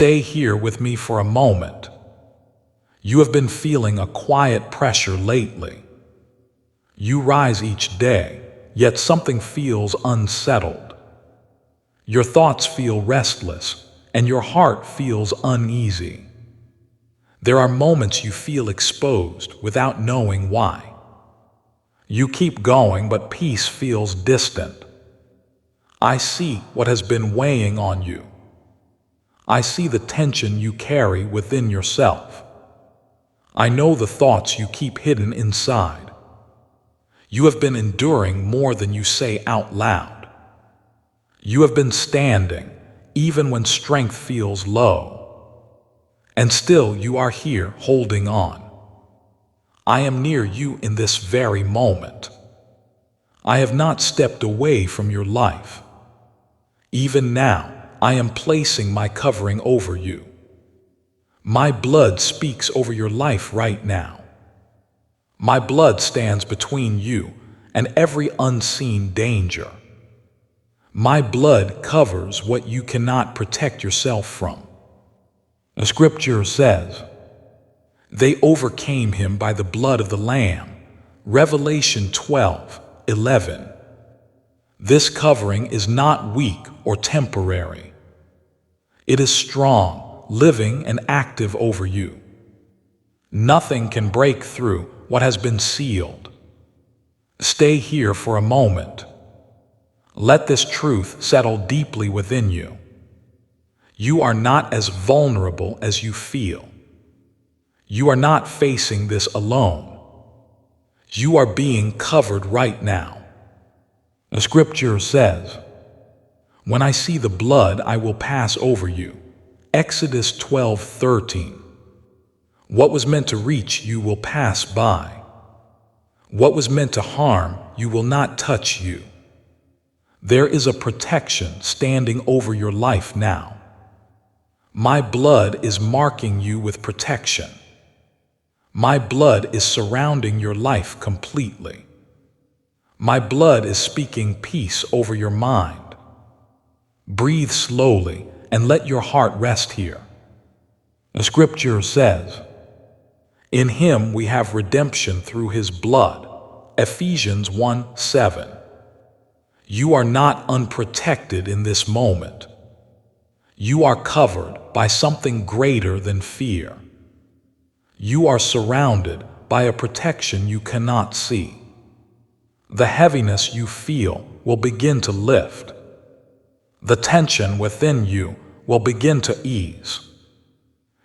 Stay here with me for a moment. You have been feeling a quiet pressure lately. You rise each day, yet something feels unsettled. Your thoughts feel restless, and your heart feels uneasy. There are moments you feel exposed without knowing why. You keep going, but peace feels distant. I see what has been weighing on you. I see the tension you carry within yourself. I know the thoughts you keep hidden inside. You have been enduring more than you say out loud. You have been standing, even when strength feels low. And still you are here holding on. I am near you in this very moment. I have not stepped away from your life. Even now, I am placing my covering over you. My blood speaks over your life right now. My blood stands between you and every unseen danger. My blood covers what you cannot protect yourself from. The scripture says, "They overcame him by the blood of the Lamb." Revelation 12:11. This covering is not weak or temporary. It is strong, living, and active over you. Nothing can break through what has been sealed. Stay here for a moment. Let this truth settle deeply within you. You are not as vulnerable as you feel. You are not facing this alone. You are being covered right now. The scripture says, "When I see the blood, I will pass over you." Exodus 12:13. What was meant to reach you will pass by. What was meant to harm you will not touch you. There is a protection standing over your life now. My blood is marking you with protection. My blood is surrounding your life completely. My blood is speaking peace over your mind. Breathe slowly and let your heart rest here. The scripture says, "In him we have redemption through his blood." Ephesians 1:7. You are not unprotected in this moment. You are covered by something greater than fear. You are surrounded by a protection you cannot see. The heaviness you feel will begin to lift. The tension within you will begin to ease.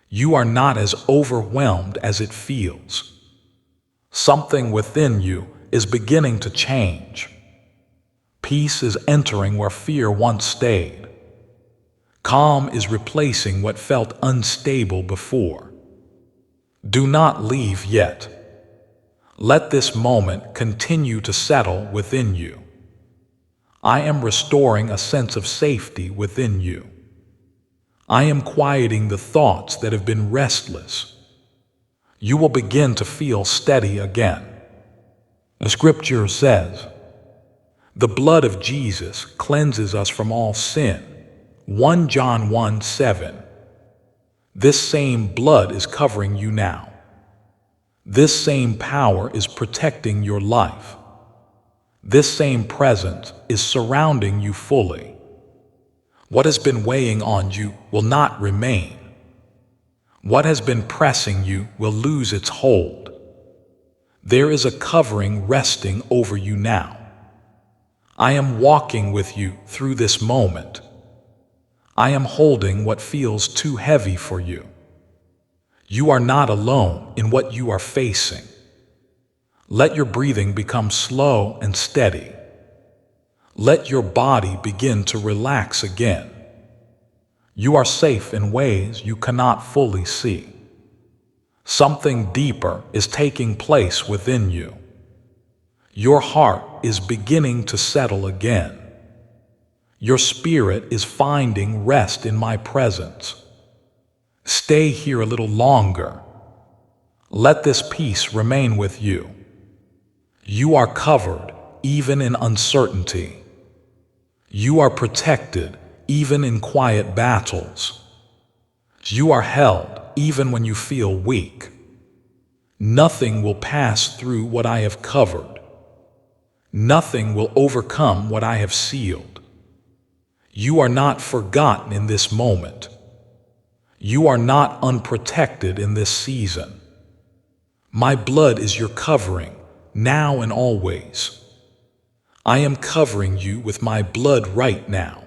You are not as overwhelmed as it feels. Something within you is beginning to change. Peace is entering where fear once stayed. Calm is replacing what felt unstable before. Do not leave yet. Let this moment continue to settle within you. I am restoring a sense of safety within you. I am quieting the thoughts that have been restless. You will begin to feel steady again. The scripture says, "The blood of Jesus cleanses us from all sin." 1 John 1:7. This same blood is covering you now. This same power is protecting your life. This same presence is surrounding you fully. What has been weighing on you will not remain. What has been pressing you will lose its hold. There is a covering resting over you now. I am walking with you through this moment. I am holding what feels too heavy for you. You are not alone in what you are facing. Let your breathing become slow and steady. Let your body begin to relax again. You are safe in ways you cannot fully see. Something deeper is taking place within you. Your heart is beginning to settle again. Your spirit is finding rest in my presence. Stay here a little longer. Let this peace remain with you. You are covered even in uncertainty. You are protected even in quiet battles. You are held even when you feel weak. Nothing will pass through what I have covered. Nothing will overcome what I have sealed. You are not forgotten in this moment. You are not unprotected in this season. My blood is your covering, now and always. I am covering you with my blood right now.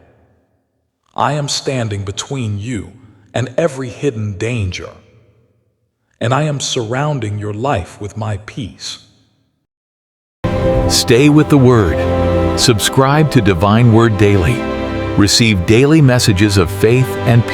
I am standing between you and every hidden danger, and I am surrounding your life with my peace. Stay with the Word. Subscribe to Divine Word Daily. Receive daily messages of faith and peace.